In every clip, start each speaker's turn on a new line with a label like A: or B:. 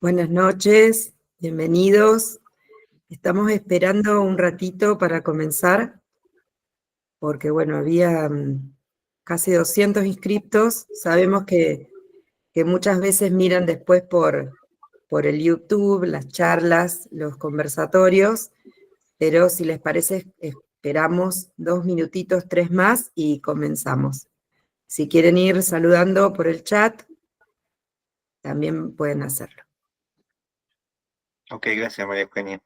A: Buenas noches, bienvenidos. Estamos esperando un ratito para comenzar, porque bueno, había casi 200 inscriptos. Sabemos que muchas veces miran después por el YouTube, las charlas, los conversatorios, pero si les parece, esperamos 2 minutitos, 3 más y comenzamos. Si quieren ir saludando por el chat, también pueden hacerlo.
B: Ok, gracias María Eugenia.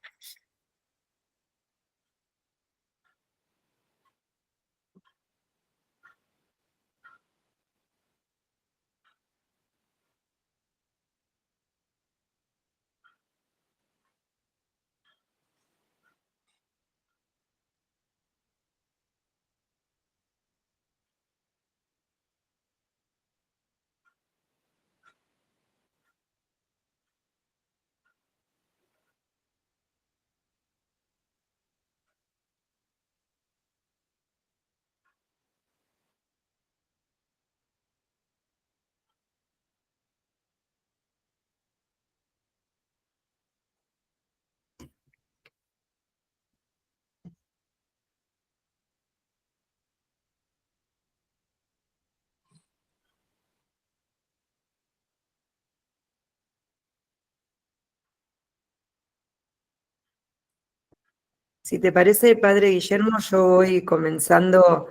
A: Si te parece, Padre Guillermo, yo voy comenzando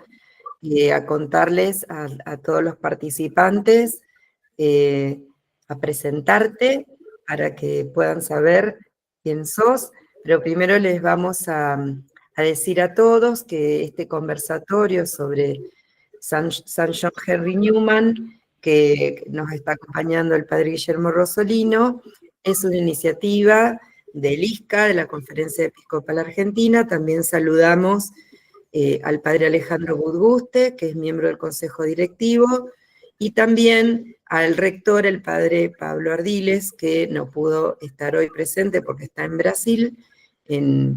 A: a contarles a todos los participantes, a presentarte para que puedan saber quién sos, pero primero les vamos a decir a todos que este conversatorio sobre San John Henry Newman, que nos está acompañando el Padre Guillermo Rosolino, es una iniciativa del ISCA, de la Conferencia Episcopal Argentina. También saludamos al Padre Alejandro Budguste, que es miembro del Consejo Directivo, y también al rector, el Padre Pablo Ardiles, que no pudo estar hoy presente porque está en Brasil,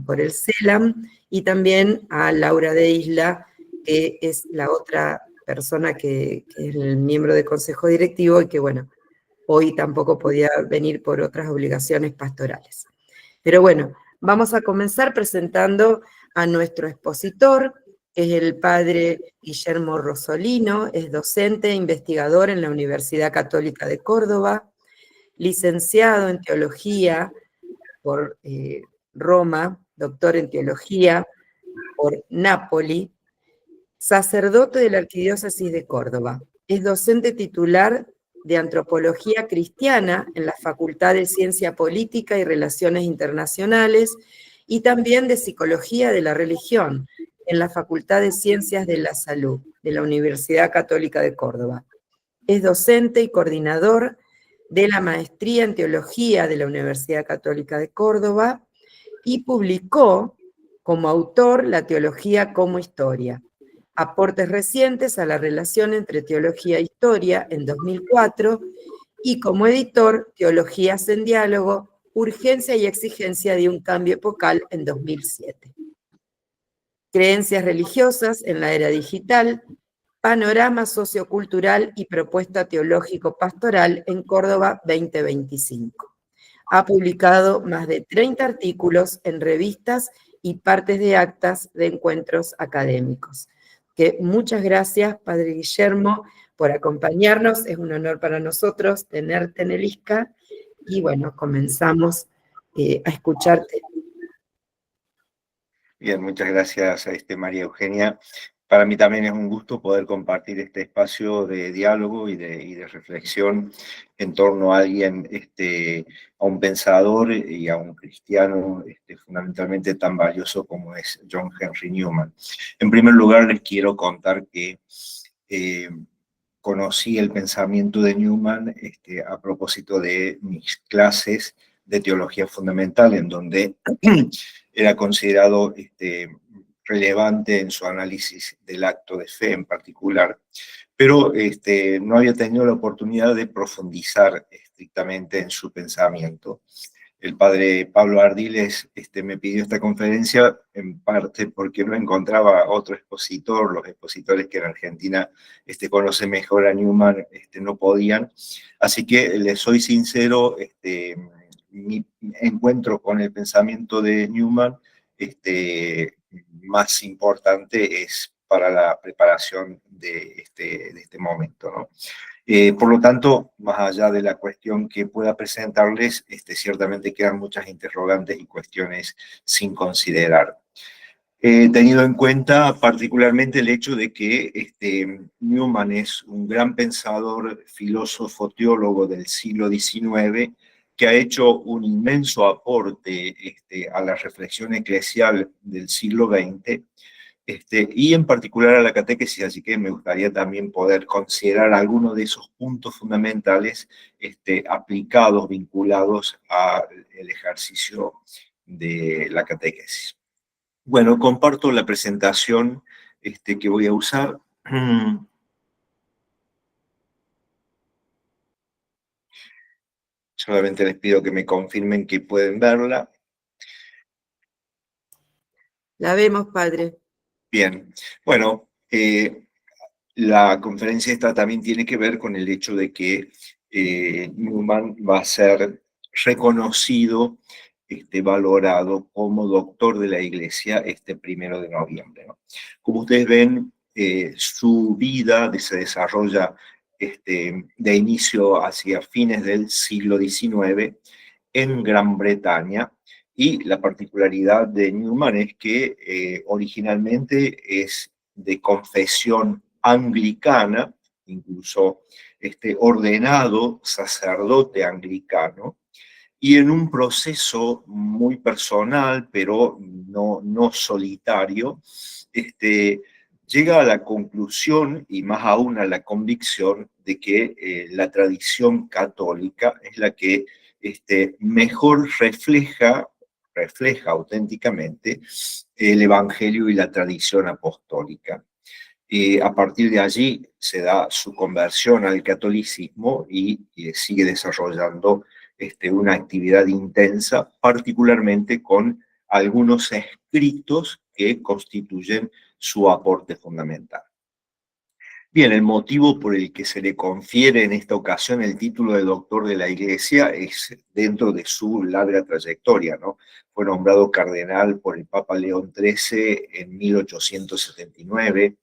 A: por el CELAM, y también a Laura de Isla, que es la otra persona que es el miembro del Consejo Directivo y que, bueno, hoy tampoco podía venir por otras obligaciones pastorales. Pero bueno, vamos a comenzar presentando a nuestro expositor, que es el Padre Guillermo Rosolino, es docente e investigador en la Universidad Católica de Córdoba, licenciado en Teología por Roma, doctor en Teología por Nápoli, sacerdote de la Arquidiócesis de Córdoba. Es docente titular de Antropología Cristiana en la Facultad de Ciencia Política y Relaciones Internacionales y también de Psicología de la Religión en la Facultad de Ciencias de la Salud de la Universidad Católica de Córdoba. Es docente y coordinador de la Maestría en Teología de la Universidad Católica de Córdoba y publicó como autor La Teología como Historia, aportes recientes a la relación entre teología e historia en 2004 y como editor Teologías en Diálogo, Urgencia y Exigencia de un Cambio Epocal en 2007. Creencias religiosas en la era digital, Panorama Sociocultural y Propuesta Teológico-Pastoral en Córdoba 2025. Ha publicado más de 30 artículos en revistas y partes de actas de encuentros académicos. Que muchas gracias, Padre Guillermo, por acompañarnos. Es un honor para nosotros tenerte en el ISCA. Y bueno, comenzamos a escucharte.
B: Bien, muchas gracias María Eugenia. Para mí también es un gusto poder compartir este espacio de diálogo y de reflexión en torno a alguien, a un pensador y a un cristiano fundamentalmente tan valioso como es John Henry Newman. En primer lugar, les quiero contar que conocí el pensamiento de Newman a propósito de mis clases de teología fundamental, en donde era considerado relevante en su análisis del acto de fe en particular, pero no había tenido la oportunidad de profundizar estrictamente en su pensamiento. El padre Pablo Ardiles me pidió esta conferencia en parte porque no encontraba otro expositor. Los expositores que en Argentina conocen mejor a Newman no podían. Así que les soy sincero, mi encuentro con el pensamiento de Newman más importante es para la preparación de este momento, ¿no? Por lo tanto, más allá de la cuestión que pueda presentarles, ciertamente quedan muchas interrogantes y cuestiones sin considerar. Tenido en cuenta particularmente el hecho de que Newman es un gran pensador, filósofo, teólogo del siglo XIX, que ha hecho un inmenso aporte a la reflexión eclesial del siglo XX, y en particular a la catequesis, así que me gustaría también poder considerar algunos de esos puntos fundamentales aplicados, vinculados al ejercicio de la catequesis. Bueno, comparto la presentación que voy a usar. Solamente les pido que me confirmen que pueden verla.
A: La vemos, padre.
B: Bien, bueno, la conferencia esta también tiene que ver con el hecho de que Newman va a ser reconocido, valorado como doctor de la Iglesia este 1 de noviembre, ¿no? Como ustedes ven, su vida se desarrolla de inicio hacia fines del siglo XIX en Gran Bretaña, y la particularidad de Newman es que originalmente es de confesión anglicana, incluso ordenado sacerdote anglicano, y en un proceso muy personal, pero no solitario, llega a la conclusión, y más aún a la convicción, de que la tradición católica es la que mejor refleja auténticamente el Evangelio y la tradición apostólica. A partir de allí se da su conversión al catolicismo y sigue desarrollando una actividad intensa, particularmente con algunos escritos que constituyen su aporte fundamental. Bien, el motivo por el que se le confiere en esta ocasión el título de doctor de la Iglesia es dentro de su larga trayectoria, ¿no? Fue nombrado cardenal por el Papa León XIII en 1879,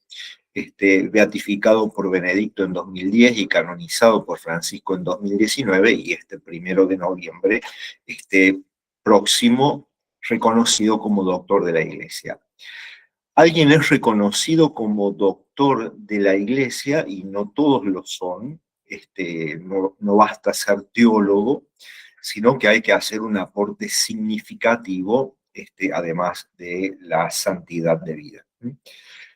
B: beatificado por Benedicto en 2010 y canonizado por Francisco en 2019, y este 1 de noviembre próximo reconocido como doctor de la Iglesia. Alguien es reconocido como doctor de la Iglesia, y no todos lo son, no basta ser teólogo, sino que hay que hacer un aporte significativo, además de la santidad de vida.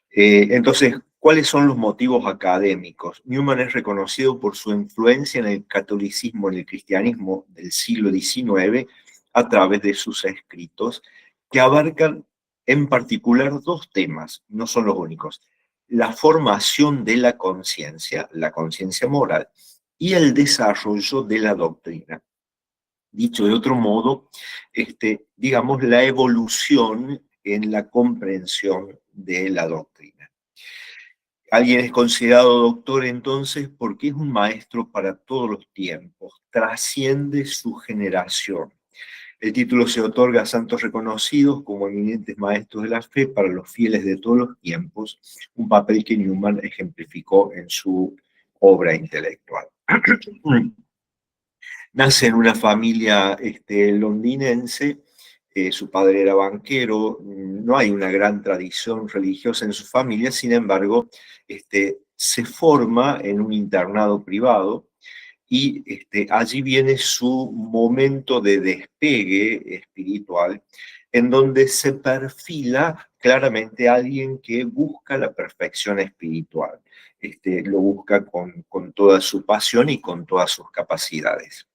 B: Entonces, ¿cuáles son los motivos académicos? Newman es reconocido por su influencia en el catolicismo, en el cristianismo del siglo XIX, a través de sus escritos, que abarcan en particular dos temas, no son los únicos: la formación de la conciencia moral, y el desarrollo de la doctrina. Dicho de otro modo, digamos, la evolución en la comprensión de la doctrina. Alguien es considerado doctor entonces porque es un maestro para todos los tiempos, trasciende su generación. El título se otorga a santos reconocidos como eminentes maestros de la fe para los fieles de todos los tiempos, un papel que Newman ejemplificó en su obra intelectual. Nace en una familia londinense, su padre era banquero, no hay una gran tradición religiosa en su familia, sin embargo, se forma en un internado privado, y allí viene su momento de despegue espiritual, en donde se perfila claramente a alguien que busca la perfección espiritual. Lo busca con toda su pasión y con todas sus capacidades.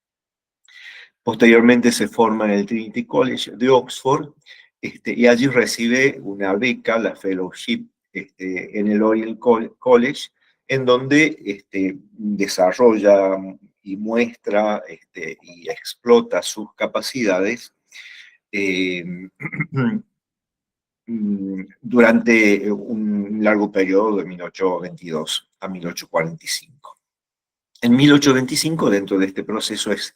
B: Posteriormente se forma en el Trinity College de Oxford, y allí recibe una beca, la fellowship, en el Oriel College, en donde desarrolla y muestra y explota sus capacidades durante un largo periodo de 1822 a 1845. En 1825, dentro de este proceso, es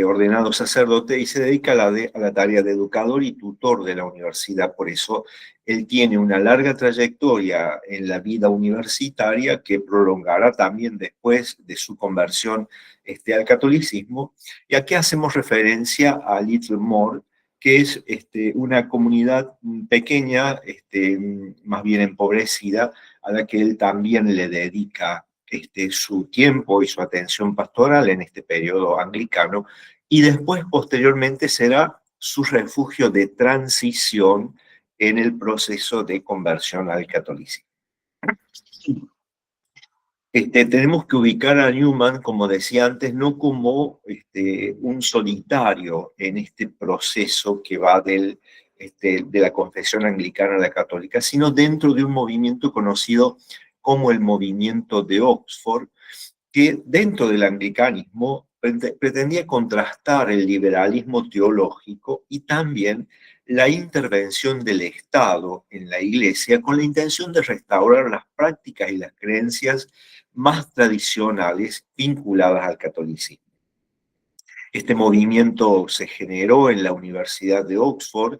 B: ordenado sacerdote y se dedica a la tarea de educador y tutor de la universidad. Por eso él tiene una larga trayectoria en la vida universitaria que prolongará también después de su conversión al catolicismo. Y aquí hacemos referencia a Littlemore, que es una comunidad pequeña, más bien empobrecida, a la que él también le dedica su tiempo y su atención pastoral en este periodo anglicano, y después, posteriormente, será su refugio de transición en el proceso de conversión al catolicismo. Tenemos que ubicar a Newman, como decía antes, no como un solitario en este proceso que va de la confesión anglicana a la católica, sino dentro de un movimiento conocido como el movimiento de Oxford, que dentro del anglicanismo pretendía contrastar el liberalismo teológico y también la intervención del Estado en la Iglesia con la intención de restaurar las prácticas y las creencias más tradicionales vinculadas al catolicismo. Este movimiento se generó en la Universidad de Oxford.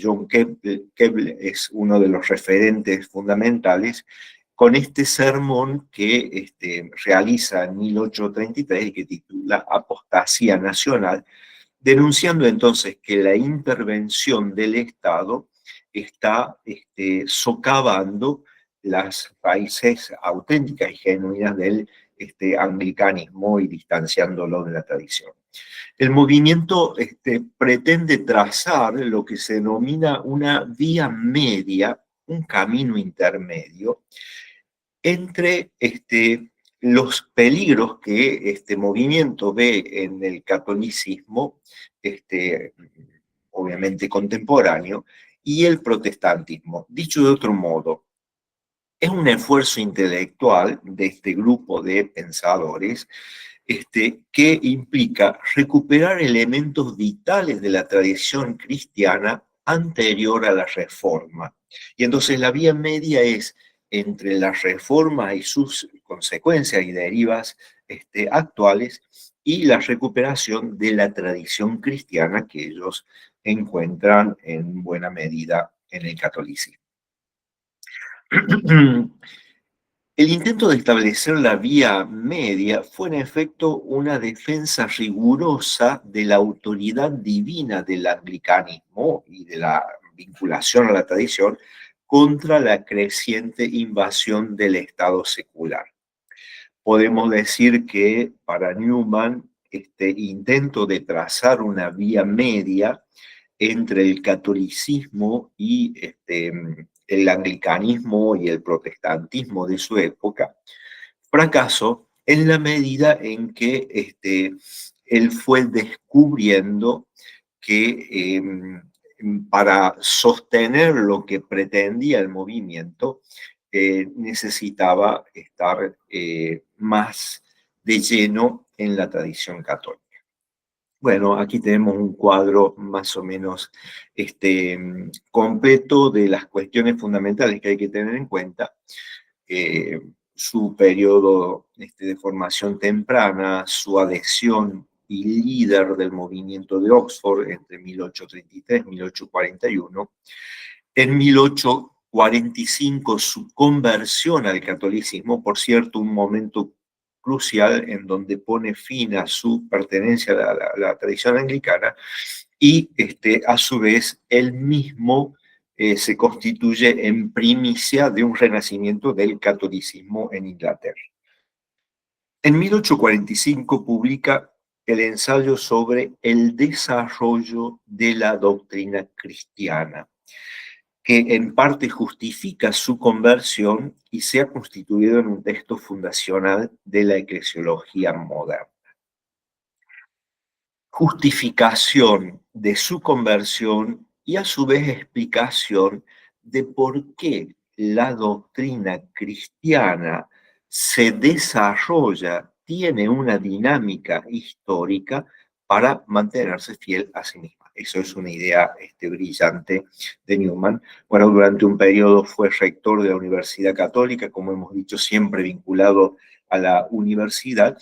B: John Keble es uno de los referentes fundamentales con este sermón que realiza en 1833 y que titula Apostasía Nacional, denunciando entonces que la intervención del Estado está socavando las raíces auténticas y genuinas del anglicanismo y distanciándolo de la tradición. El movimiento pretende trazar lo que se denomina una vía media, un camino intermedio, entre los peligros que este movimiento ve en el catolicismo, obviamente contemporáneo, y el protestantismo. Dicho de otro modo, es un esfuerzo intelectual de este grupo de pensadores que implica recuperar elementos vitales de la tradición cristiana anterior a la Reforma. Y entonces la vía media es entre la Reforma y sus consecuencias y derivas actuales y la recuperación de la tradición cristiana que ellos encuentran en buena medida en el catolicismo. El intento de establecer la vía media fue en efecto una defensa rigurosa de la autoridad divina del anglicanismo y de la vinculación a la tradición contra la creciente invasión del Estado secular. Podemos decir que para Newman este intento de trazar una vía media entre el catolicismo y el anglicanismo y el protestantismo de su época, fracasó en la medida en que él fue descubriendo que para sostener lo que pretendía el movimiento, necesitaba estar más de lleno en la tradición católica. Bueno, aquí tenemos un cuadro más o menos completo de las cuestiones fundamentales que hay que tener en cuenta. Su periodo de formación temprana, su adhesión y líder del movimiento de Oxford entre 1833 y 1841. En 1845 su conversión al catolicismo, por cierto, un momento crucial en donde pone fin a su pertenencia a la tradición anglicana y a su vez él mismo se constituye en primicia de un renacimiento del catolicismo en Inglaterra. En 1845 publica el ensayo sobre el desarrollo de la doctrina cristiana, que en parte justifica su conversión y se ha constituido en un texto fundacional de la eclesiología moderna. Justificación de su conversión y a su vez explicación de por qué la doctrina cristiana se desarrolla, tiene una dinámica histórica para mantenerse fiel a sí misma. Eso es una idea brillante de Newman. Bueno, durante un periodo fue rector de la Universidad Católica, como hemos dicho, siempre vinculado a la universidad,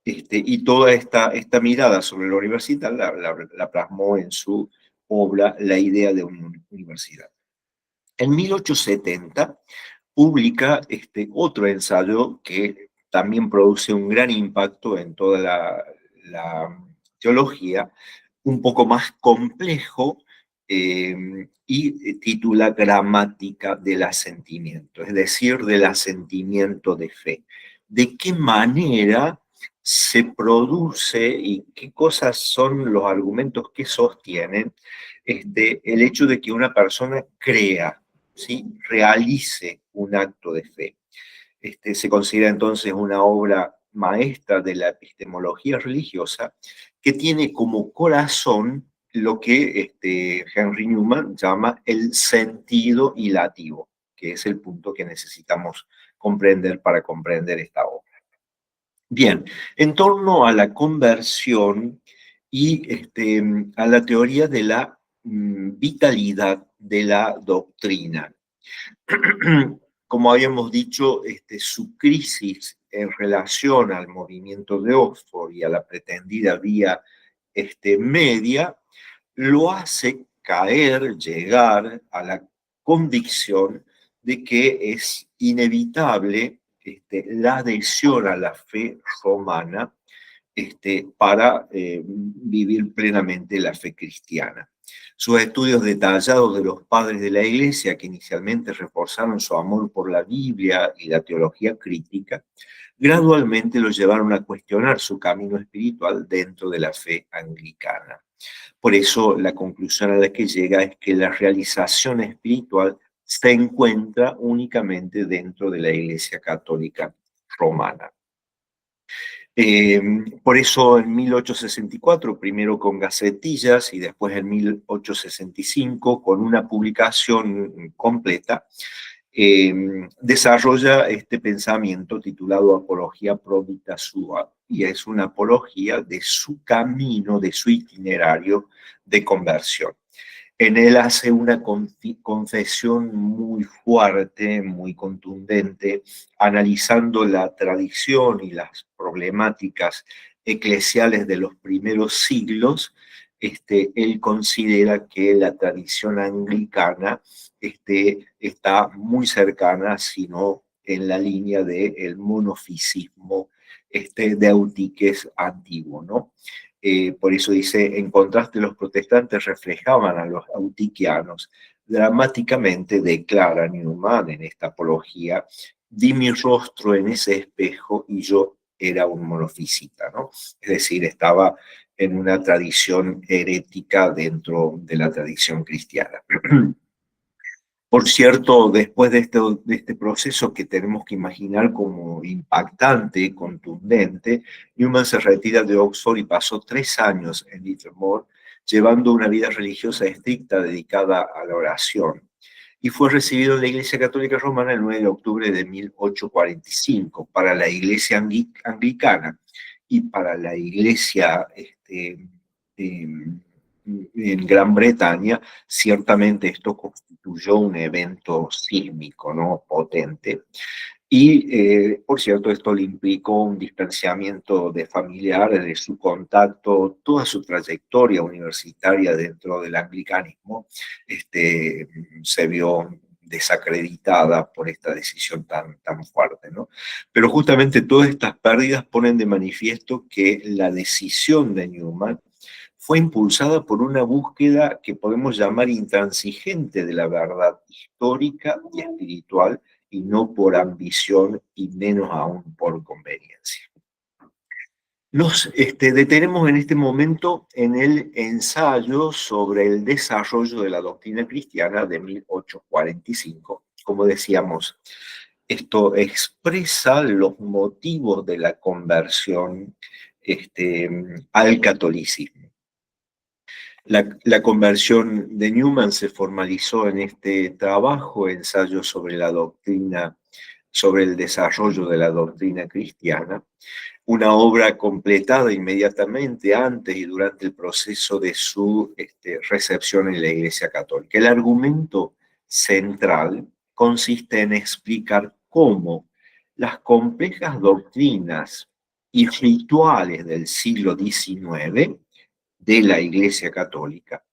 B: y toda esta mirada sobre la universidad la plasmó en su obra La idea de una universidad. En 1870 publica otro ensayo que también produce un gran impacto en toda la teología, un poco más complejo, y titula Gramática del asentimiento, es decir, del asentimiento de fe. ¿De qué manera se produce y qué cosas son los argumentos que sostienen el hecho de que una persona crea, ¿sí? Realice un acto de fe? Se considera entonces una obra maestra de la epistemología religiosa que tiene como corazón lo que Henry Newman llama el sentido hilativo, que es el punto que necesitamos comprender para comprender esta obra. Bien, en torno a la conversión y a la teoría de la vitalidad de la doctrina. Como habíamos dicho, su crisis en relación al movimiento de Oxford y a la pretendida vía media, lo hace caer, llegar a la convicción de que es inevitable la adhesión a la fe romana para vivir plenamente la fe cristiana. Sus estudios detallados de los padres de la Iglesia, que inicialmente reforzaron su amor por la Biblia y la teología crítica, gradualmente lo llevaron a cuestionar su camino espiritual dentro de la fe anglicana. Por eso la conclusión a la que llega es que la realización espiritual se encuentra únicamente dentro de la Iglesia Católica Romana. Por eso en 1864, primero con gacetillas y después en 1865 con una publicación completa, desarrolla este pensamiento titulado Apología Pro Vita Sua, y es una apología de su camino, de su itinerario de conversión. En él hace una confesión muy fuerte, muy contundente, analizando la tradición y las problemáticas eclesiales de los primeros siglos. Él considera que la tradición anglicana está muy cercana, sino en la línea del monofisismo de Eutiques antiguo, ¿no? Por eso dice, en contraste los protestantes reflejaban a los eutiquianos. Dramáticamente declara Newman en esta apología, vi mi rostro en ese espejo y yo era un monofisita, ¿no? Es decir, estaba en una tradición herética dentro de la tradición cristiana. Por cierto, después de este proceso que tenemos que imaginar como impactante, contundente, Newman se retira de Oxford y pasó 3 años en Littlemore, llevando una vida religiosa estricta dedicada a la oración. Y fue recibido en la Iglesia Católica Romana el 9 de octubre de 1845. Para la Iglesia anglicana y para la Iglesia en Gran Bretaña, ciertamente esto constituyó un evento sísmico, ¿no? Potente. Y, por cierto, esto le implicó un distanciamiento de familiares, de su contacto, toda su trayectoria universitaria dentro del anglicanismo se vio desacreditada por esta decisión tan fuerte, ¿no? Pero justamente todas estas pérdidas ponen de manifiesto que la decisión de Newman fue impulsada por una búsqueda que podemos llamar intransigente de la verdad histórica y espiritual, y no por ambición y menos aún por conveniencia. Nos detenemos en este momento en el ensayo sobre el desarrollo de la doctrina cristiana de 1845. Como decíamos, esto expresa los motivos de la conversión al catolicismo. La conversión de Newman se formalizó en este trabajo, ensayo sobre la doctrina, sobre el desarrollo de la doctrina cristiana, una obra completada inmediatamente antes y durante el proceso de su recepción en la Iglesia Católica. El argumento central consiste en explicar cómo las complejas doctrinas y rituales del siglo XIX de la Iglesia Católica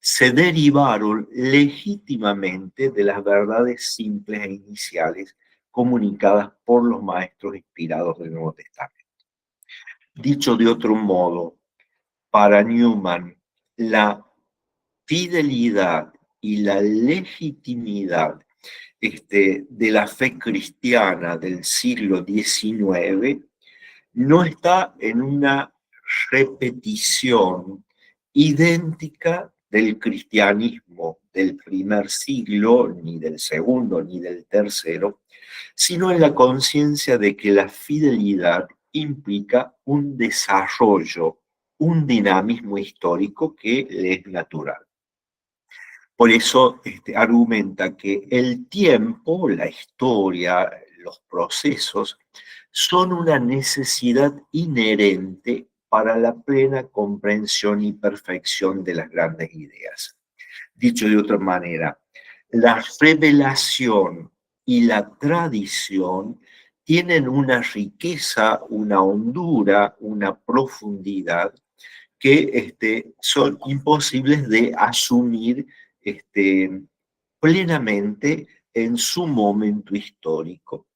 B: se derivaron legítimamente de las verdades simples e iniciales comunicadas por los maestros inspirados del Nuevo Testamento. Dicho de otro modo, para Newman, la fidelidad y la legitimidad de la fe cristiana del siglo XIX no está en una repetición idéntica del cristianismo del primer siglo, ni del segundo, ni del tercero, sino en la conciencia de que la fidelidad implica un desarrollo, un dinamismo histórico que le es natural. Por eso argumenta que el tiempo, la historia, los procesos, son una necesidad inherente para la plena comprensión y perfección de las grandes ideas. Dicho de otra manera, la revelación y la tradición tienen una riqueza, una hondura, una profundidad que son imposibles de asumir plenamente en su momento histórico.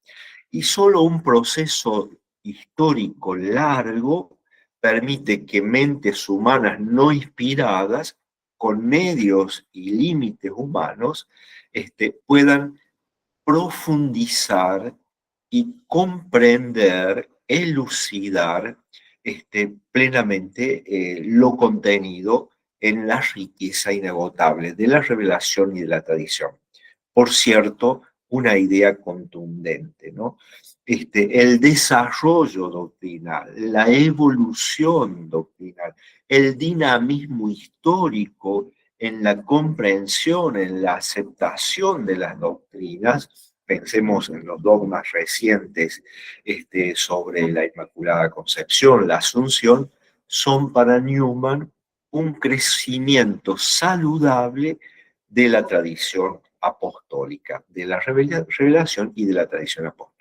B: Y solo un proceso histórico largo permite que mentes humanas no inspiradas, con medios y límites humanos, puedan profundizar y comprender, elucidar plenamente lo contenido en la riqueza inagotable de la revelación y de la tradición. Por cierto, una idea contundente, ¿no? El desarrollo doctrinal, la evolución doctrinal, el dinamismo histórico en la comprensión, en la aceptación de las doctrinas. Pensemos en los dogmas recientes sobre la Inmaculada Concepción, la Asunción, son para Newman un crecimiento saludable de la tradición apostólica, de la revelación y de la tradición apostólica.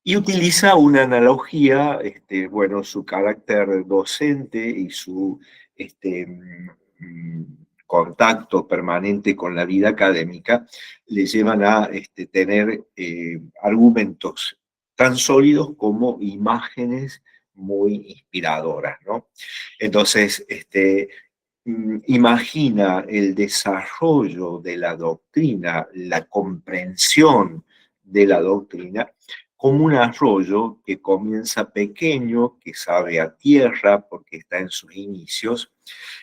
B: Y utiliza una analogía, bueno, su carácter docente y su contacto permanente con la vida académica le llevan a tener argumentos tan sólidos como imágenes muy inspiradoras, ¿no? Entonces, imagina el desarrollo de la doctrina, la comprensión de la doctrina, como un arroyo que comienza pequeño, que sabe a tierra porque está en sus inicios,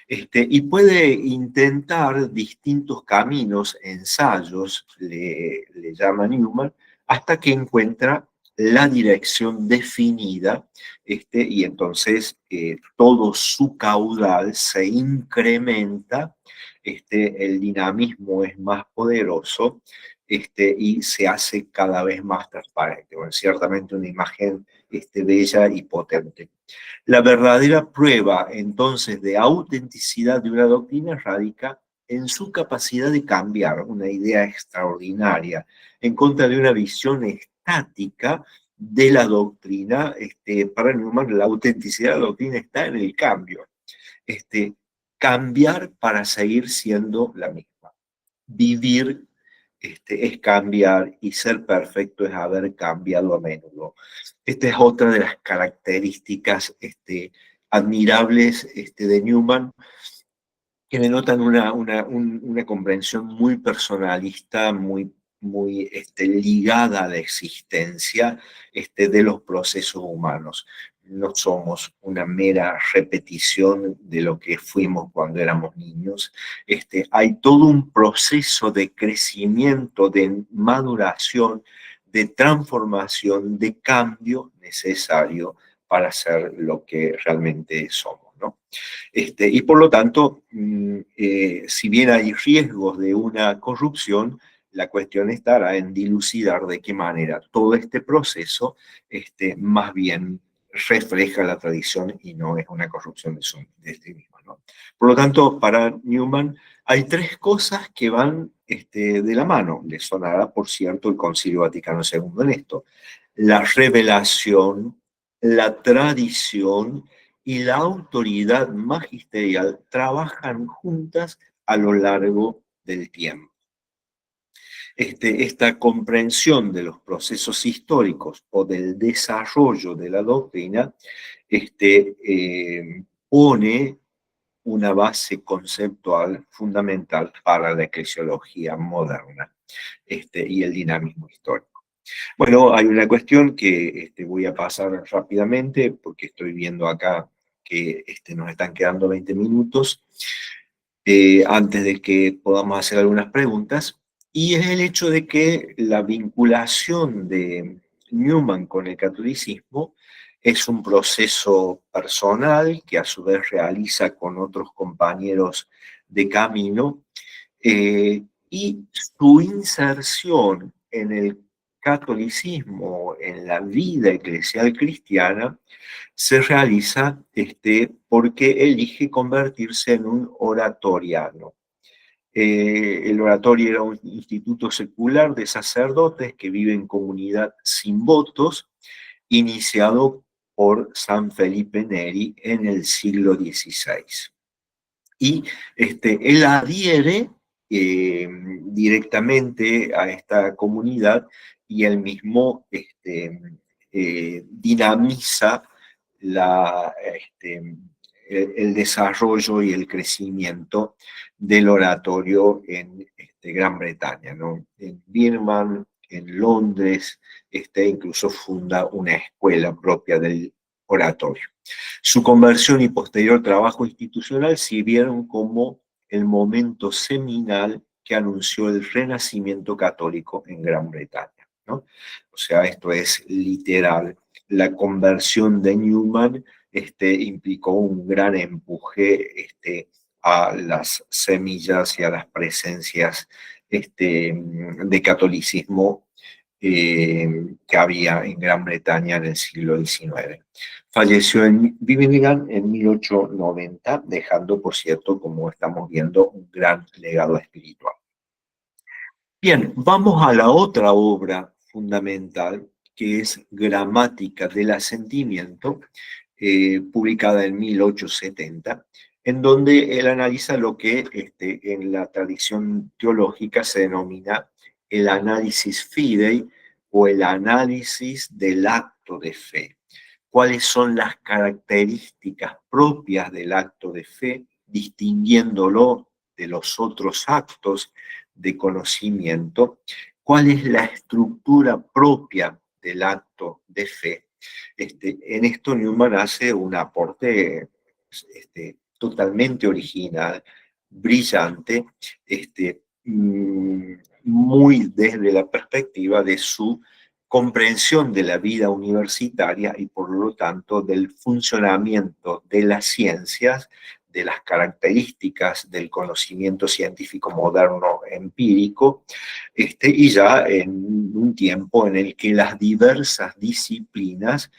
B: y puede intentar distintos caminos, ensayos, le llama Newman, hasta que encuentra la dirección definida, y entonces todo su caudal se incrementa, el dinamismo es más poderoso, y se hace cada vez más transparente. Bueno, ciertamente una imagen bella y potente. La verdadera prueba, entonces, de autenticidad de una doctrina radica en su capacidad de cambiar una idea extraordinaria en contra de una visión estática de la doctrina. Para Newman, la autenticidad de la doctrina está en el cambio. Cambiar para seguir siendo la misma. Vivir es cambiar, y ser perfecto es haber cambiado a menudo. Esta es otra de las características admirables de Newman, que denotan una comprensión muy personalista, muy ligada a la existencia de los procesos humanos. No somos una mera repetición de lo que fuimos cuando éramos niños. Hay todo un proceso de crecimiento, de maduración, de transformación, de cambio necesario para ser lo que realmente somos, ¿no? Y por lo tanto, si bien hay riesgos de una corrupción, la cuestión estará en dilucidar de qué manera todo este proceso más bien refleja la tradición y no es una corrupción de sí mismo, ¿no? Por lo tanto, para Newman hay tres cosas que van de la mano. Le sonará, por cierto, el Concilio Vaticano II en esto. La revelación, la tradición y la autoridad magisterial trabajan juntas a lo largo del tiempo. Esta comprensión de los procesos históricos o del desarrollo de la doctrina pone una base conceptual fundamental para la eclesiología moderna y el dinamismo histórico. Bueno, hay una cuestión que voy a pasar rápidamente porque estoy viendo acá que nos están quedando 20 minutos antes de que podamos hacer algunas preguntas, y es el hecho de que la vinculación de Newman con el catolicismo es un proceso personal que a su vez realiza con otros compañeros de camino, y su inserción en el catolicismo, en la vida eclesial cristiana, se realiza porque elige convertirse en un oratoriano. El oratorio era un instituto secular de sacerdotes que viven en comunidad sin votos, iniciado por San Felipe Neri en el siglo XVI. Y él adhiere directamente a esta comunidad y él mismo dinamiza el desarrollo y el crecimiento del oratorio en Gran Bretaña, ¿no? En Birmingham, en Londres, incluso funda una escuela propia del oratorio. Su conversión y posterior trabajo institucional sirvieron como el momento seminal que anunció el renacimiento católico en Gran Bretaña, ¿no? O sea, esto es literal. La conversión de Newman implicó un gran empuje a las semillas y a las presencias de catolicismo que había en Gran Bretaña en el siglo XIX. Falleció en Birmingham en 1890, dejando, por cierto, como estamos viendo, un gran legado espiritual. Bien, vamos a la otra obra fundamental, que es Gramática del Asentimiento, publicada en 1870, en donde él analiza lo que en la tradición teológica se denomina el análisis fidei o el análisis del acto de fe. ¿Cuáles son las características propias del acto de fe, distinguiéndolo de los otros actos de conocimiento? ¿Cuál es la estructura propia del acto de fe? En esto Newman hace un aporte totalmente original, brillante, muy desde la perspectiva de su comprensión de la vida universitaria y por lo tanto del funcionamiento de las ciencias, de las características del conocimiento científico moderno empírico, y ya en un tiempo en el que las diversas disciplinas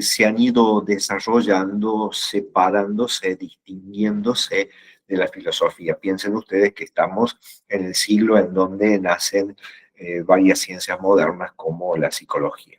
B: se han ido desarrollando, separándose, distinguiéndose de la filosofía. Piensen ustedes que estamos en el siglo en donde nacen varias ciencias modernas como la psicología.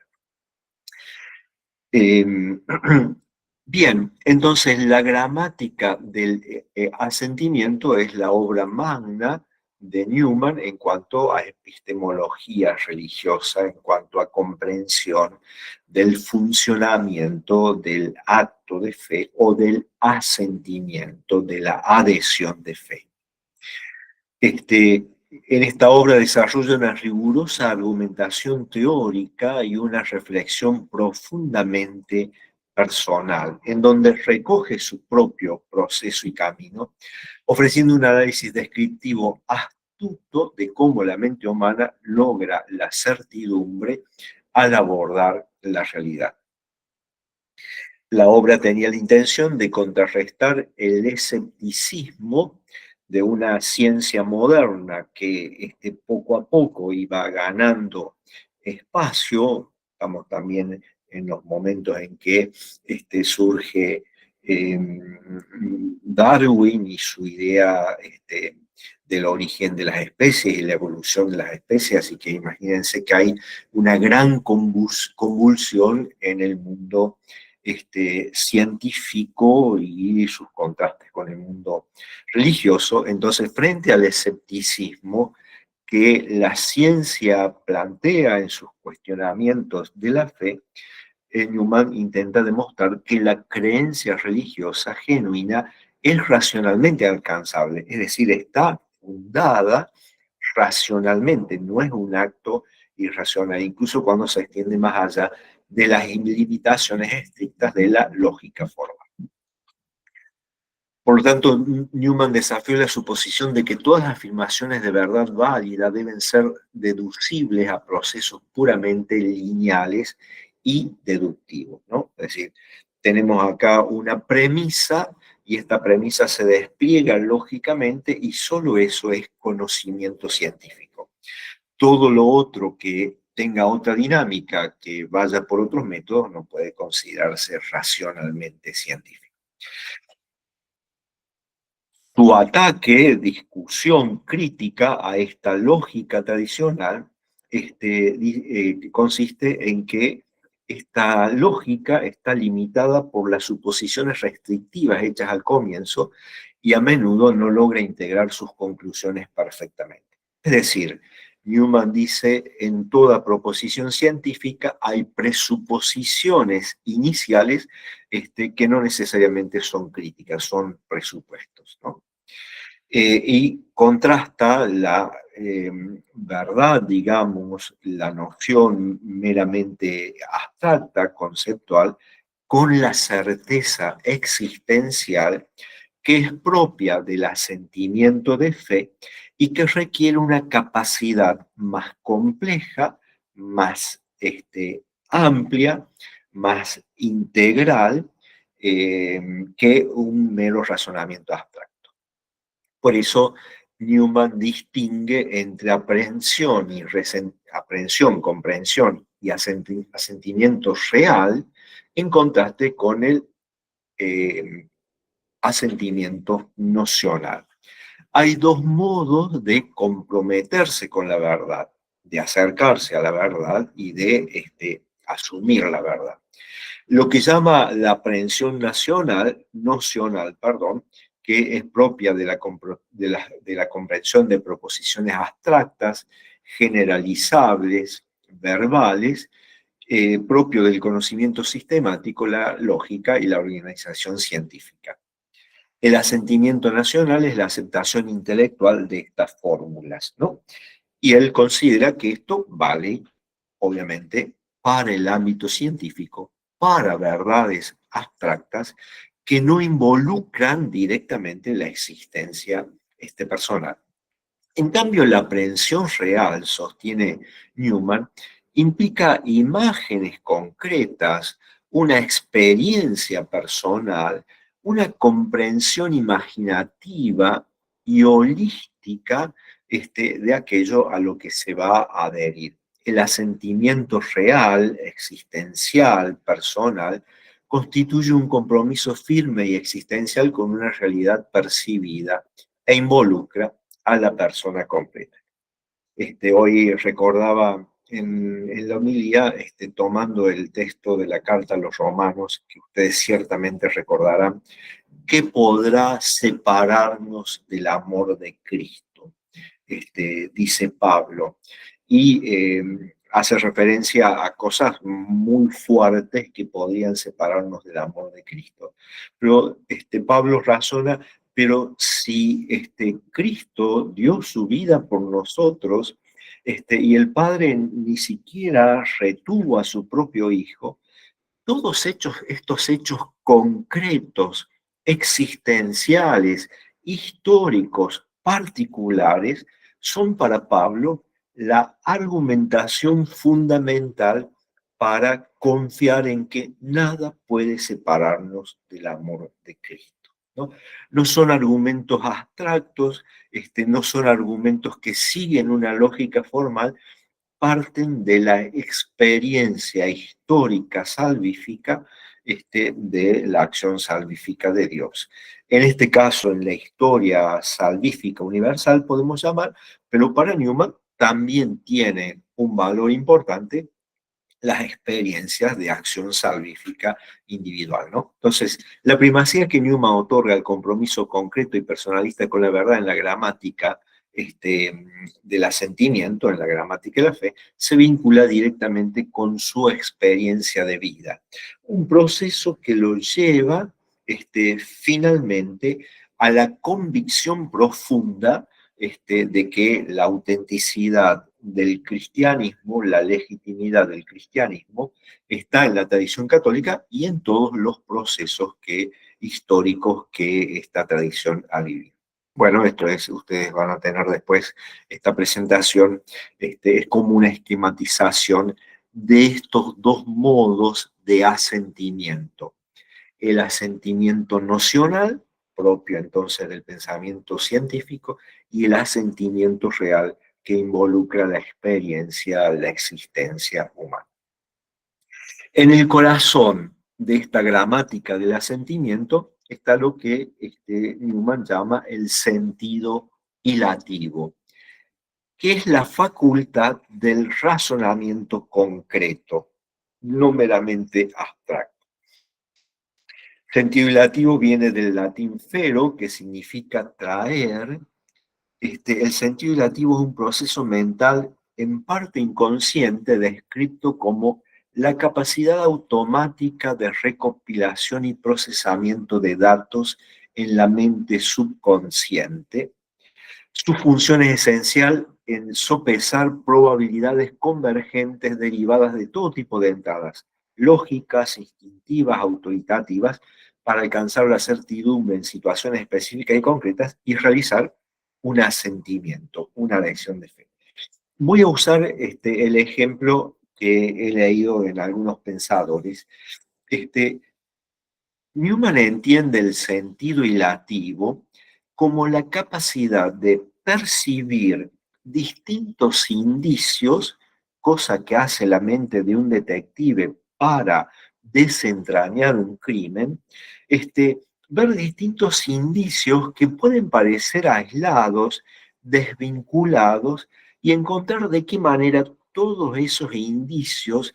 B: Bien, entonces la gramática del asentimiento es la obra magna de Newman en cuanto a epistemología religiosa, en cuanto a comprensión del funcionamiento del acto de fe o del asentimiento, de la adhesión de fe. En esta obra desarrolla una rigurosa argumentación teórica y una reflexión profundamente personal, en donde recoge su propio proceso y camino, ofreciendo un análisis descriptivo astuto de cómo la mente humana logra la certidumbre al abordar la realidad. La obra tenía la intención de contrarrestar el escepticismo de una ciencia moderna que poco a poco iba ganando espacio. Estamos también en los momentos en que surge Darwin y su idea del origen de las especies y la evolución de las especies, así que imagínense que hay una gran convulsión en el mundo científico y sus contrastes con el mundo religioso. Entonces, frente al escepticismo que la ciencia plantea en sus cuestionamientos de la fe, Newman intenta demostrar que la creencia religiosa genuina es racionalmente alcanzable, es decir, está fundada racionalmente, no es un acto irracional, incluso cuando se extiende más allá de las limitaciones estrictas de la lógica formal. Por lo tanto, Newman desafió la suposición de que todas las afirmaciones de verdad válida deben ser deducibles a procesos puramente lineales y deductivos, ¿no? Es decir, tenemos acá una premisa y esta premisa se despliega lógicamente y solo eso es conocimiento científico. Todo lo otro que tenga otra dinámica, que vaya por otros métodos, no puede considerarse racionalmente científico. Su ataque, discusión crítica a esta lógica tradicional consiste en que esta lógica está limitada por las suposiciones restrictivas hechas al comienzo y a menudo no logra integrar sus conclusiones perfectamente. Es decir, Newman dice, en toda proposición científica hay presuposiciones iniciales que no necesariamente son críticas, son presupuestos, ¿no? Y contrasta la verdad, digamos, la noción meramente abstracta, conceptual, con la certeza existencial que es propia del asentimiento de fe y que requiere una capacidad más compleja, más amplia, más integral que un mero razonamiento abstracto. Por eso Newman distingue entre aprehensión, comprensión y asentimiento real en contraste con el asentimiento nocional. Hay dos modos de comprometerse con la verdad, de acercarse a la verdad y de asumir la verdad. Lo que llama la aprehensión nocional, que es propia de la comprensión de proposiciones abstractas, generalizables, verbales, propio del conocimiento sistemático, la lógica y la organización científica. El asentimiento nacional es la aceptación intelectual de estas fórmulas, ¿no? Y él considera que esto vale, obviamente, para el ámbito científico, para verdades abstractas que no involucran directamente la existencia personal. En cambio, la aprehensión real, sostiene Newman, implica imágenes concretas, una experiencia personal, una comprensión imaginativa y holística de aquello a lo que se va a adherir. El asentimiento real, existencial, personal, constituye un compromiso firme y existencial con una realidad percibida e involucra a la persona completa. Hoy recordaba en la homilía, tomando el texto de la carta a los romanos, que ustedes ciertamente recordarán, ¿qué podrá separarnos del amor de Cristo? Dice Pablo. Y hace referencia a cosas muy fuertes que podrían separarnos del amor de Cristo. Pero Pablo razona, pero si Cristo dio su vida por nosotros y el Padre ni siquiera retuvo a su propio Hijo, todos estos hechos concretos, existenciales, históricos, particulares, son para Pablo la argumentación fundamental para confiar en que nada puede separarnos del amor de Cristo. ¿No? No son argumentos abstractos, no son argumentos que siguen una lógica formal, parten de la experiencia histórica salvífica de la acción salvífica de Dios. En este caso, en la historia salvífica universal, podemos llamar, pero para Newman también tiene un valor importante las experiencias de acción salvífica individual, ¿no? Entonces, la primacía que Newman otorga al compromiso concreto y personalista con la verdad en la gramática del asentimiento, en la gramática de la fe, se vincula directamente con su experiencia de vida. Un proceso que lo lleva finalmente a la convicción profunda de que la autenticidad del cristianismo, la legitimidad del cristianismo, está en la tradición católica y en todos los procesos históricos que esta tradición ha vivido. Bueno, esto es, ustedes van a tener después esta presentación, es como una esquematización de estos dos modos de asentimiento. El asentimiento nocional, propio entonces del pensamiento científico, y el asentimiento real que involucra la experiencia, la existencia humana. En el corazón de esta gramática del asentimiento está lo que Newman llama el sentido hilativo, que es la facultad del razonamiento concreto, no meramente abstracto. Sentido hilativo viene del latín fero, que significa traer. El sentido hilativo es un proceso mental en parte inconsciente descrito como la capacidad automática de recopilación y procesamiento de datos en la mente subconsciente. Su función es esencial en sopesar probabilidades convergentes derivadas de todo tipo de entradas, lógicas, instintivas, autoritativas, para alcanzar la certidumbre en situaciones específicas y concretas y realizar un asentimiento, una elección de fe. Voy a usar el ejemplo que he leído en algunos pensadores. Newman entiende el sentido hilativo como la capacidad de percibir distintos indicios, cosa que hace la mente de un detective para desentrañar un crimen, ver distintos indicios que pueden parecer aislados, desvinculados, y encontrar de qué manera todos esos indicios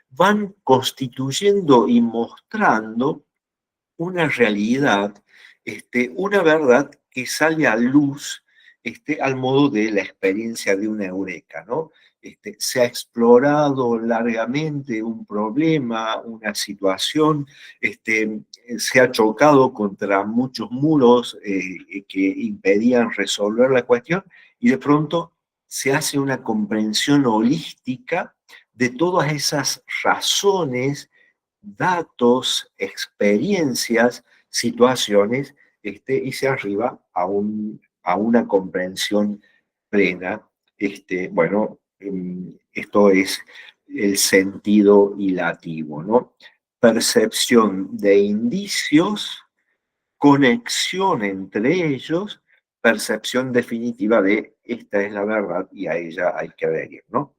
B: van constituyendo y mostrando una realidad, una verdad que sale a luz al modo de la experiencia de una eureka, ¿no? Se ha explorado largamente un problema, una situación, se ha chocado contra muchos muros que impedían resolver la cuestión y de pronto se hace una comprensión holística de todas esas razones, datos, experiencias, situaciones, y se arriba a una comprensión plena. Bueno, esto es el sentido hilativo, ¿no? Percepción de indicios, conexión entre ellos, percepción definitiva de esta es la verdad y a ella hay que adherir, ¿no?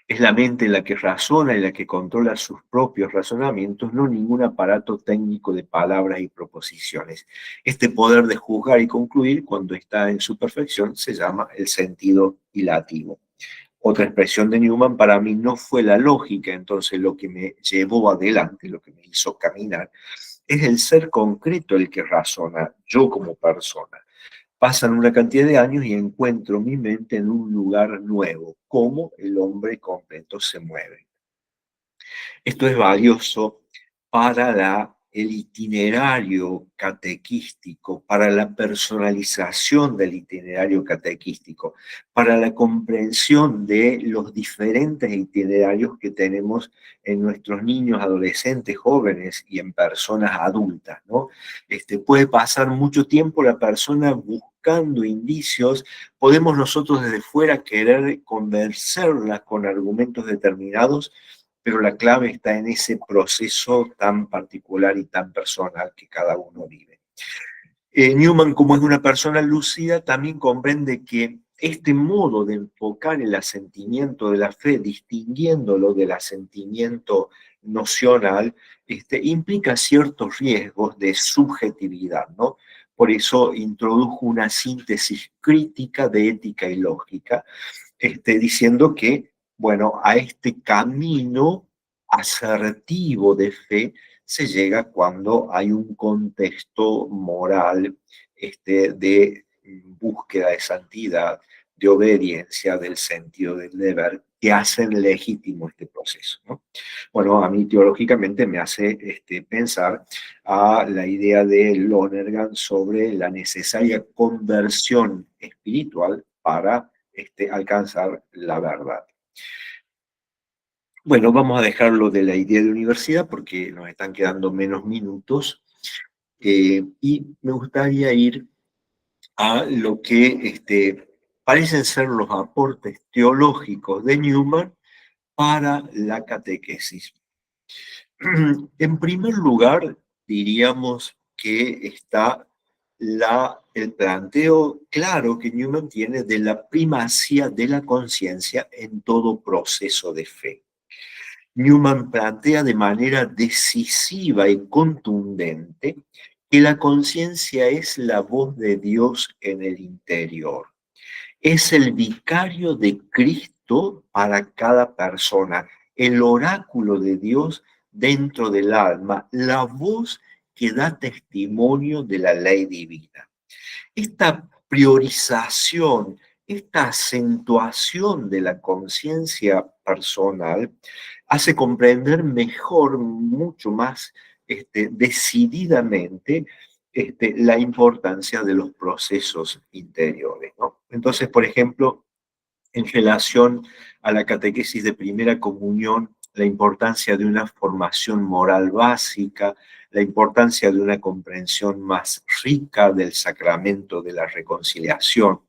B: Es la mente la que razona y la que controla sus propios razonamientos, no ningún aparato técnico de palabras y proposiciones. Este poder de juzgar y concluir, cuando está en su perfección, se llama el sentido hilativo. Otra expresión de Newman para mí no fue la lógica, entonces lo que me llevó adelante, lo que me hizo caminar, es el ser concreto el que razona, yo como persona. Pasan una cantidad de años y encuentro mi mente en un lugar nuevo, cómo el hombre completo se mueve. Esto es valioso para el itinerario catequístico, para la personalización del itinerario catequístico, para la comprensión de los diferentes itinerarios que tenemos en nuestros niños, adolescentes, jóvenes y en personas adultas, ¿no? Puede pasar mucho tiempo la persona buscando indicios, podemos nosotros desde fuera querer convencerla con argumentos determinados, pero la clave está en ese proceso tan particular y tan personal que cada uno vive. Newman, como es una persona lúcida, también comprende que este modo de enfocar el asentimiento de la fe, distinguiéndolo del asentimiento nocional, implica ciertos riesgos de subjetividad, ¿no? Por eso introdujo una síntesis crítica de ética y lógica, diciendo que, bueno, a este camino asertivo de fe se llega cuando hay un contexto moral de búsqueda de santidad, de obediencia, del sentido del deber, que hacen legítimo este proceso, ¿no? Bueno, a mí teológicamente me hace pensar a la idea de Lonergan sobre la necesaria conversión espiritual para alcanzar la verdad. Bueno, vamos a dejarlo de la idea de universidad porque nos están quedando menos minutos, y me gustaría ir a lo que parecen ser los aportes teológicos de Newman para la catequesis. En primer lugar, diríamos que está el planteo claro que Newman tiene de la primacía de la conciencia en todo proceso de fe. Newman plantea de manera decisiva y contundente que la conciencia es la voz de Dios en el interior. Es el vicario de Cristo para cada persona, el oráculo de Dios dentro del alma, la voz que da testimonio de la ley divina. Esta priorización, esta acentuación de la conciencia personal hace comprender mejor, mucho más decididamente, la importancia de los procesos interiores, ¿no? Entonces, por ejemplo, en relación a la catequesis de primera comunión, la importancia de una formación moral básica, la importancia de una comprensión más rica del sacramento de la reconciliación.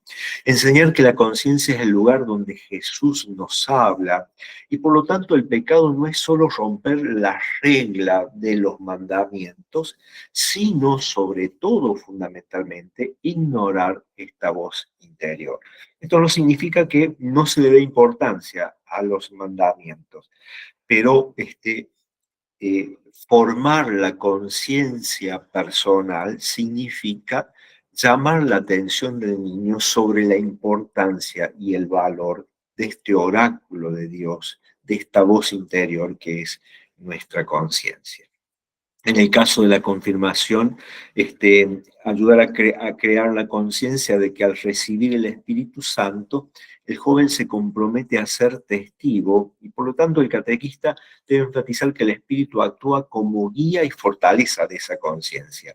B: Enseñar que la conciencia es el lugar donde Jesús nos habla y por lo tanto el pecado no es solo romper la regla de los mandamientos, sino sobre todo fundamentalmente ignorar esta voz interior. Esto no significa que no se le dé importancia a los mandamientos, pero formar la conciencia personal significa llamar la atención del niño sobre la importancia y el valor de este oráculo de Dios, de esta voz interior que es nuestra conciencia. En el caso de la confirmación, ayudar a crear la conciencia de que al recibir el Espíritu Santo, el joven se compromete a ser testigo y por lo tanto el catequista debe enfatizar que el Espíritu actúa como guía y fortaleza de esa conciencia.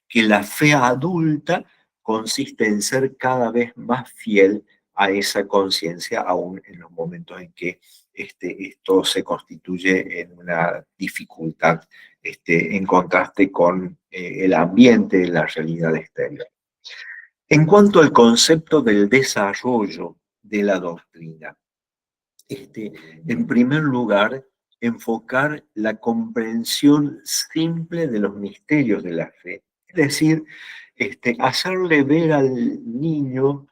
B: Que la fe adulta consiste en ser cada vez más fiel a esa conciencia, aún en los momentos en que esto se constituye en una dificultad en contraste con el ambiente, la realidad exterior. En cuanto al concepto del desarrollo de la doctrina, en primer lugar, enfocar la comprensión simple de los misterios de la fe, es decir, hacerle ver al niño,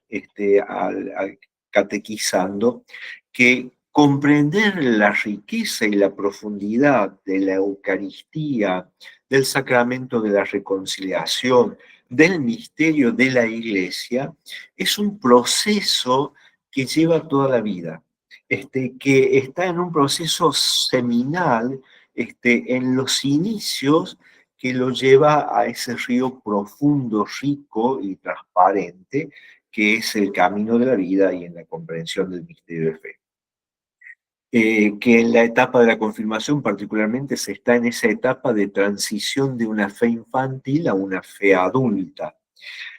B: al catequizando, que comprender la riqueza y la profundidad de la Eucaristía, del sacramento de la reconciliación, del misterio de la Iglesia, es un proceso que lleva toda la vida, que está en un proceso seminal, en los inicios, que lo lleva a ese río profundo, rico y transparente, que es el camino de la vida y en la comprensión del misterio de fe. Que en la etapa de la confirmación particularmente se está en esa etapa de transición de una fe infantil a una fe adulta.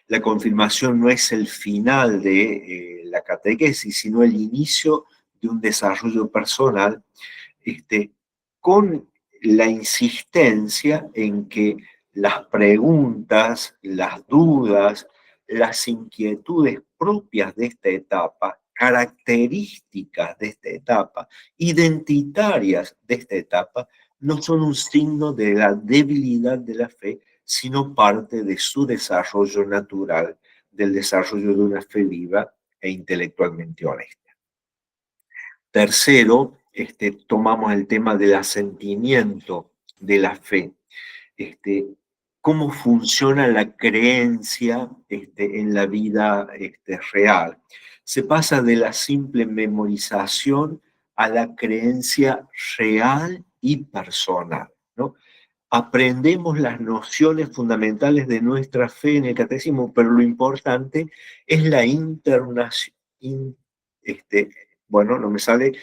B: La confirmación no es el final de la catequesis, sino el inicio de un desarrollo personal, con la insistencia en que las preguntas, las dudas, las inquietudes propias de esta etapa, características de esta etapa, identitarias de esta etapa, no son un signo de la debilidad de la fe, sino parte de su desarrollo natural, del desarrollo de una fe viva e intelectualmente honesta. Tercero, tomamos el tema del asentimiento de la fe. Cómo funciona la creencia en la vida real. Se pasa de la simple memorización a la creencia real y personal, ¿no? Aprendemos las nociones fundamentales de nuestra fe en el catecismo, pero lo importante es la internación, bueno, no me sale,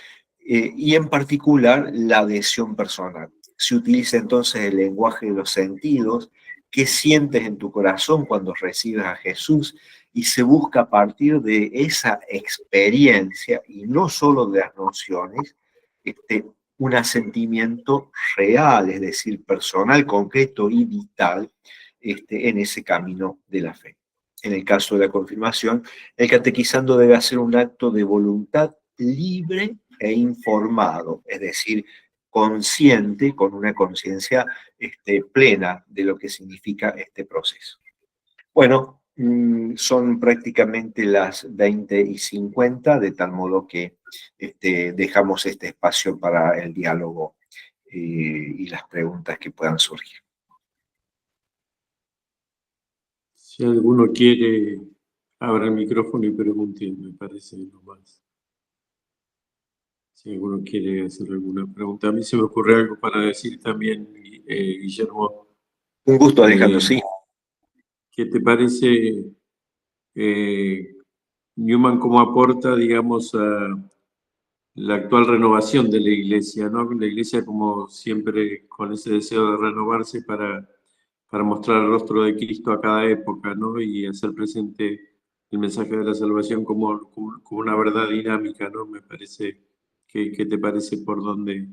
B: y en particular la adhesión personal. Se utiliza entonces el lenguaje de los sentidos, qué sientes en tu corazón cuando recibes a Jesús, y se busca a partir de esa experiencia, y no solo de las nociones, un asentimiento real, es decir, personal, concreto y vital, en ese camino de la fe. En el caso de la confirmación, el catequizando debe hacer un acto de voluntad libre e informado, es decir, consciente, con una conciencia plena de lo que significa este proceso. Bueno, son prácticamente las 20:50, de tal modo que dejamos este espacio para el diálogo y las preguntas que puedan surgir.
C: Si alguno quiere, abra el micrófono y pregunte, me parece lo más. Si alguno quiere hacer alguna pregunta. A mí se me ocurre algo para decir también, Guillermo.
B: Un gusto, Alejandro, sí.
C: ¿Qué te parece Newman cómo aporta, digamos, a la actual renovación de la Iglesia, ¿no? La Iglesia, como siempre, con ese deseo de renovarse para mostrar el rostro de Cristo a cada época, ¿no? Y hacer presente el mensaje de la salvación como una verdad dinámica, ¿no? Me parece que te parece por dónde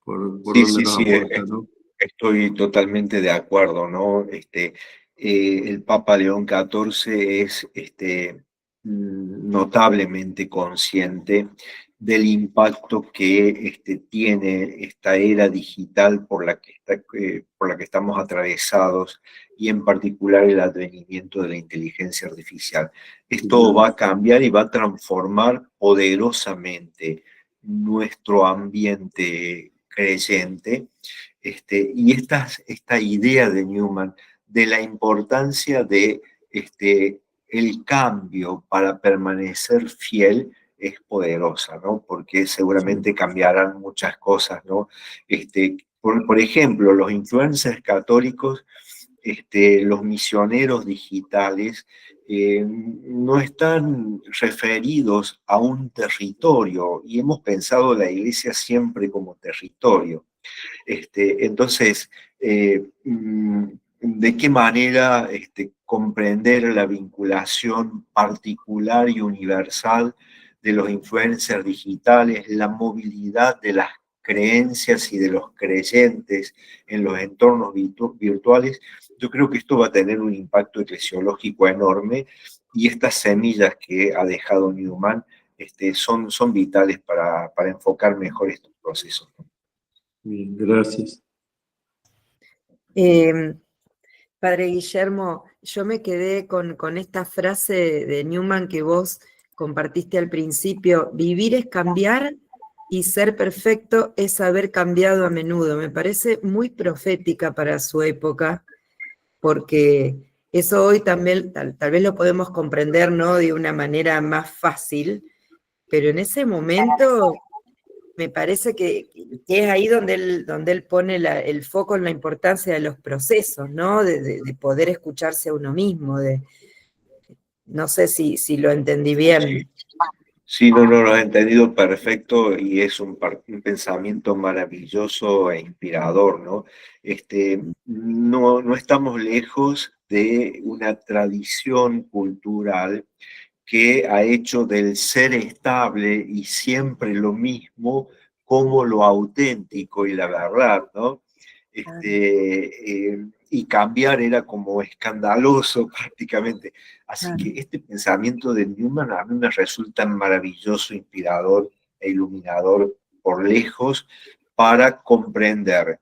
B: Sí,
C: nos aporta, ¿no?
B: estoy totalmente de acuerdo, ¿no? El Papa León XIV es notablemente consciente del impacto que tiene esta era digital por la que estamos atravesados, y en particular el advenimiento de la inteligencia artificial. Esto va a cambiar y va a transformar poderosamente nuestro ambiente creyente, y esta idea de Newman de la importancia de el cambio para permanecer fiel es poderosa, ¿no? Porque seguramente cambiarán muchas cosas, ¿no? Por ejemplo, los influencers católicos, los misioneros digitales, no están referidos a un territorio, y hemos pensado la Iglesia siempre como territorio. Entonces, ¿de qué manera comprender la vinculación particular y universal de los influencers digitales, la movilidad de las creencias y de los creyentes en los entornos virtuales? Yo creo que esto va a tener un impacto eclesiológico enorme, y estas semillas que ha dejado Newman son vitales para enfocar mejor estos procesos.
C: Bien, gracias.
A: Padre Guillermo, yo me quedé con esta frase de Newman que vos compartiste al principio: vivir es cambiar y ser perfecto es haber cambiado a menudo. Me parece muy profética para su época, porque eso hoy también tal vez lo podemos comprender, ¿no?, de una manera más fácil, pero en ese momento me parece que es ahí donde él pone el foco en la importancia de los procesos, ¿no? De poder escucharse a uno mismo. No sé si lo entendí bien.
B: Sí, no, lo he entendido perfecto, y es un pensamiento maravilloso e inspirador, ¿no? No estamos lejos de una tradición cultural que ha hecho del ser estable y siempre lo mismo como lo auténtico y la verdad, ¿no? Y cambiar era como escandaloso prácticamente. Así que este pensamiento de Newman a mí me resulta maravilloso, inspirador e iluminador por lejos, para comprender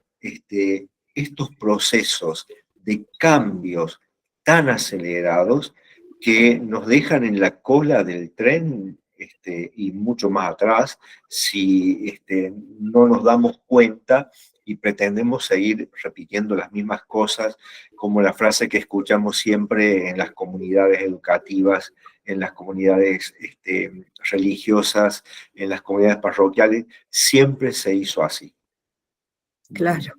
B: estos procesos de cambios tan acelerados que nos dejan en la cola del tren y mucho más atrás si no nos damos cuenta y pretendemos seguir repitiendo las mismas cosas, como la frase que escuchamos siempre en las comunidades educativas, en las comunidades religiosas, en las comunidades parroquiales, siempre se hizo así.
A: Claro.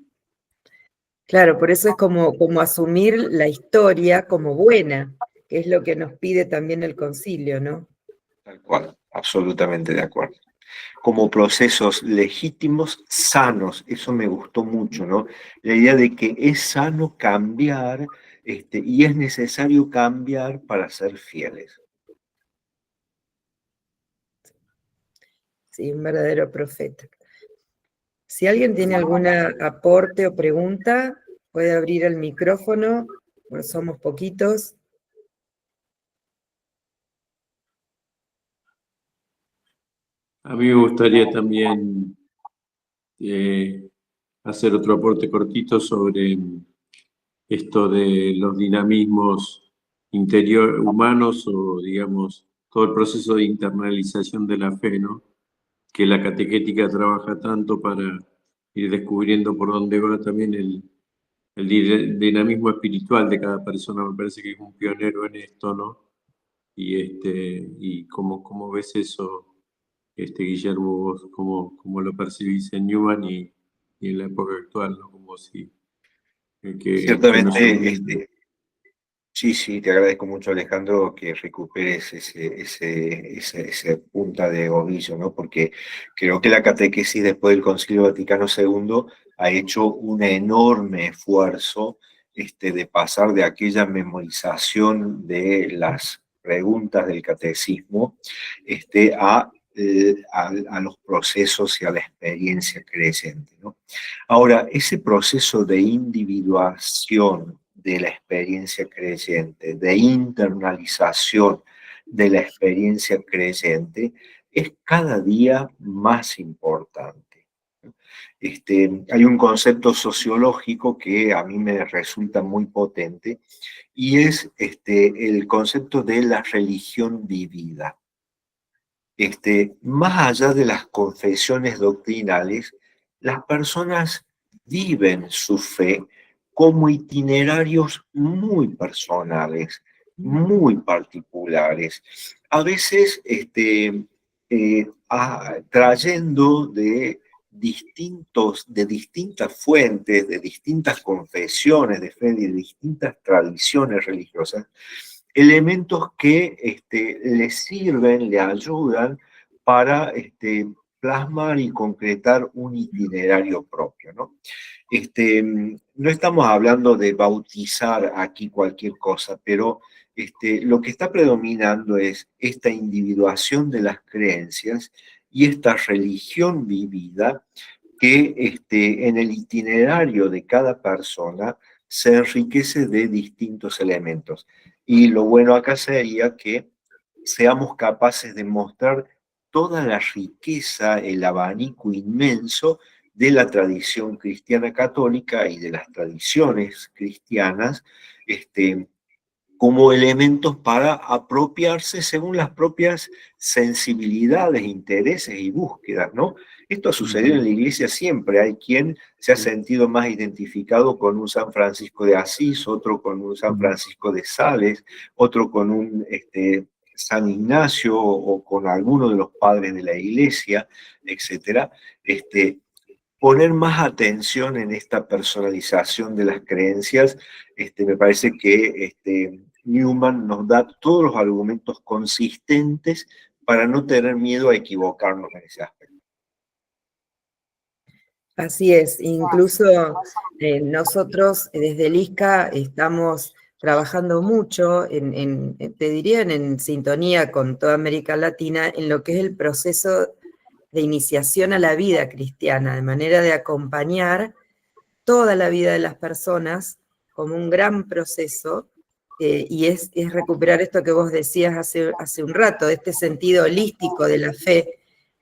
A: Claro, por eso es como asumir la historia como buena, que es lo que nos pide también el concilio, ¿no?
B: Tal cual, absolutamente de acuerdo. Como procesos legítimos, sanos, eso me gustó mucho, ¿no? La idea de que es sano cambiar y es necesario cambiar para ser fieles.
A: Sí, un verdadero profeta. Si alguien tiene algún aporte o pregunta, puede abrir el micrófono, bueno, somos poquitos.
C: A mí me gustaría también hacer otro aporte cortito sobre esto de los dinamismos interior humanos o, digamos, todo el proceso de internalización de la fe, ¿no? Que la catequética trabaja tanto para ir descubriendo por dónde va también el dinamismo espiritual de cada persona. Me parece que es un pionero en esto, ¿no? Y cómo ves eso, Guillermo, vos, cómo lo percibís en Newman y en la época actual, ¿no? Como si que no se
B: Ciertamente,
C: olvide.
B: sí, te agradezco mucho, Alejandro, que recuperes esa punta de ovillo, ¿no? Porque creo que la catequesis después del Concilio Vaticano II ha hecho un enorme esfuerzo de pasar de aquella memorización de las preguntas del catecismo a los procesos y a la experiencia creciente, ¿no? Ahora, ese proceso de individuación de la experiencia creyente, de internalización de la experiencia creyente, es cada día más importante. Hay un concepto sociológico que a mí me resulta muy potente y es el concepto de la religión vivida. Más allá de las confesiones doctrinales, las personas viven su fe como itinerarios muy personales, muy particulares, a veces trayendo de distintas fuentes, de distintas confesiones de fe, de distintas tradiciones religiosas, elementos que le sirven, le ayudan para plasmar y concretar un itinerario propio, ¿no? No estamos hablando de bautizar aquí cualquier cosa, pero lo que está predominando es esta individuación de las creencias y esta religión vivida que en el itinerario de cada persona se enriquece de distintos elementos. Y lo bueno acá sería que seamos capaces de mostrar toda la riqueza, el abanico inmenso de la tradición cristiana católica y de las tradiciones cristianas, como elementos para apropiarse según las propias sensibilidades, intereses y búsquedas, ¿no? Esto ha sucedido en la iglesia siempre. Hay quien se ha sentido más identificado con un San Francisco de Asís, otro con un San Francisco de Sales, otro con un San Ignacio o con alguno de los padres de la iglesia, etc. Poner más atención en esta personalización de las creencias, me parece que Newman nos da todos los argumentos consistentes para no tener miedo a equivocarnos en ese aspecto.
A: Así es, incluso nosotros desde el ISCA estamos trabajando mucho, te diría en sintonía con toda América Latina, en lo que es el proceso de iniciación a la vida cristiana, de manera de acompañar toda la vida de las personas como un gran proceso, y es recuperar esto que vos decías hace un rato, este sentido holístico de la fe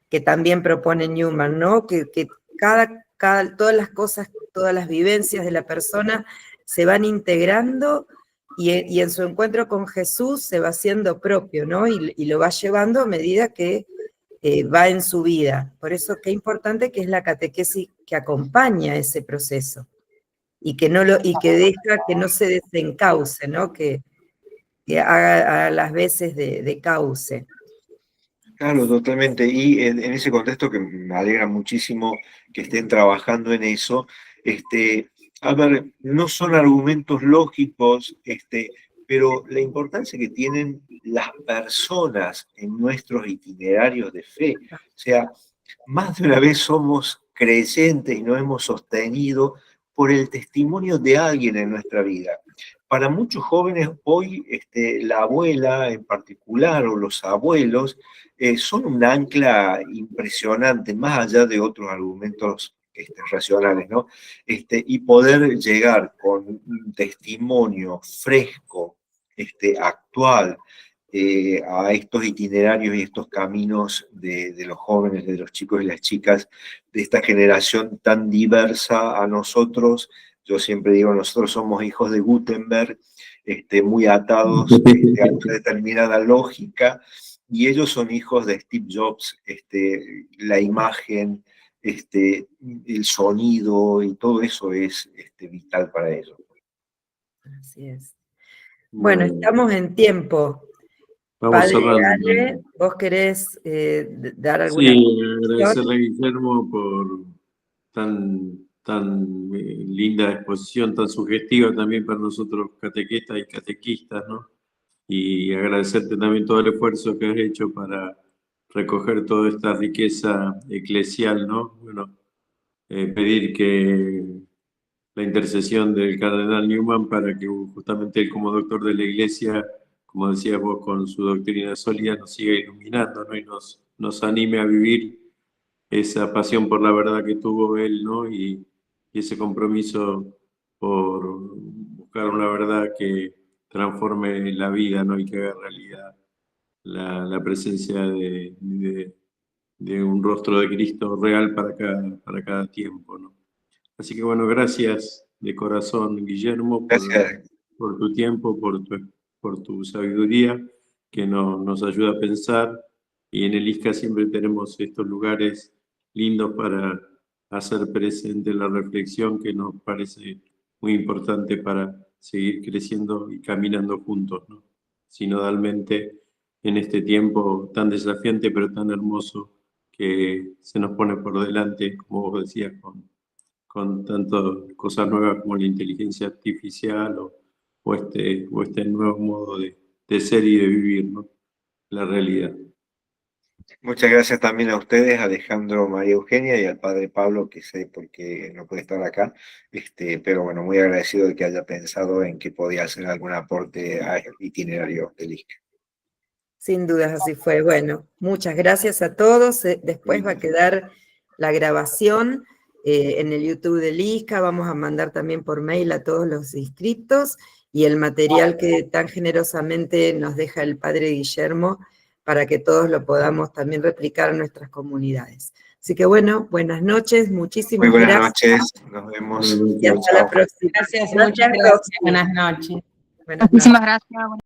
A: que también propone Newman, ¿no? Que todas las cosas, todas las vivencias de la persona se van integrando y en su encuentro con Jesús se va haciendo propio, ¿no? Y lo va llevando a medida que va en su vida. Por eso qué importante que es la catequesis que acompaña ese proceso y que deja que no se desencauce, ¿no? Que haga a las veces de cauce.
B: Claro, totalmente. Y en ese contexto que me alegra muchísimo que estén trabajando en eso, a ver, no son argumentos lógicos, pero la importancia que tienen las personas en nuestros itinerarios de fe. O sea, más de una vez somos creyentes y nos hemos sostenido por el testimonio de alguien en nuestra vida. Para muchos jóvenes hoy, la abuela en particular o los abuelos son un ancla impresionante, más allá de otros argumentos racionales, ¿no? Y poder llegar con un testimonio fresco, actual, a estos itinerarios y estos caminos de los jóvenes, de los chicos y las chicas, de esta generación tan diversa a nosotros. Yo siempre digo, nosotros somos hijos de Gutenberg, muy atados a una determinada lógica, y ellos son hijos de Steve Jobs, la imagen, el sonido y todo eso es vital para ellos.
A: Así es. Bueno, estamos en tiempo.
C: Vamos
A: Padre
C: cerrando.
A: Ale, ¿vos querés dar alguna
C: agradecerle a Guillermo por tan linda exposición, tan sugestiva también para nosotros catequistas y catequistas, ¿no? Y agradecerte también todo el esfuerzo que has hecho para recoger toda esta riqueza eclesial, ¿no? Bueno, pedir que la intercesión del cardenal Newman para que justamente él como doctor de la Iglesia, como decías vos, con su doctrina sólida, nos siga iluminando, ¿no? Y nos anime a vivir esa pasión por la verdad que tuvo él, ¿no? Y ese compromiso por buscar una verdad que transforme la vida, ¿no? Y que haga realidad la presencia de un rostro de Cristo real para cada tiempo, ¿no? Así que bueno, gracias de corazón, Guillermo, por tu tiempo, por tu sabiduría, que nos ayuda a pensar. Y en el ISCA siempre tenemos estos lugares lindos para hacer presente la reflexión que nos parece muy importante para seguir creciendo y caminando juntos, ¿no? Sinodalmente en este tiempo tan desafiante pero tan hermoso que se nos pone por delante, como vos decías, con tantas cosas nuevas como la inteligencia artificial o este nuevo modo de ser y de vivir, ¿no? La realidad.
B: Muchas gracias también a ustedes, Alejandro, María Eugenia, y al padre Pablo, que sé por qué no puede estar acá, pero bueno, muy agradecido de que haya pensado en que podía hacer algún aporte al itinerario del ISCA.
A: Sin dudas así fue. Bueno, muchas gracias a todos. Después va a quedar la grabación en el YouTube del ISCA. Vamos a mandar también por mail a todos los inscriptos y el material que tan generosamente nos deja el padre Guillermo para que todos lo podamos también replicar en nuestras comunidades. Así que bueno, buenas noches, muchísimas gracias.
B: Muy buenas noches, nos vemos.
A: Y hasta la próxima.
D: Gracias, muchas gracias. Buenas noches.
A: Buenas
D: Muchísimas gracias.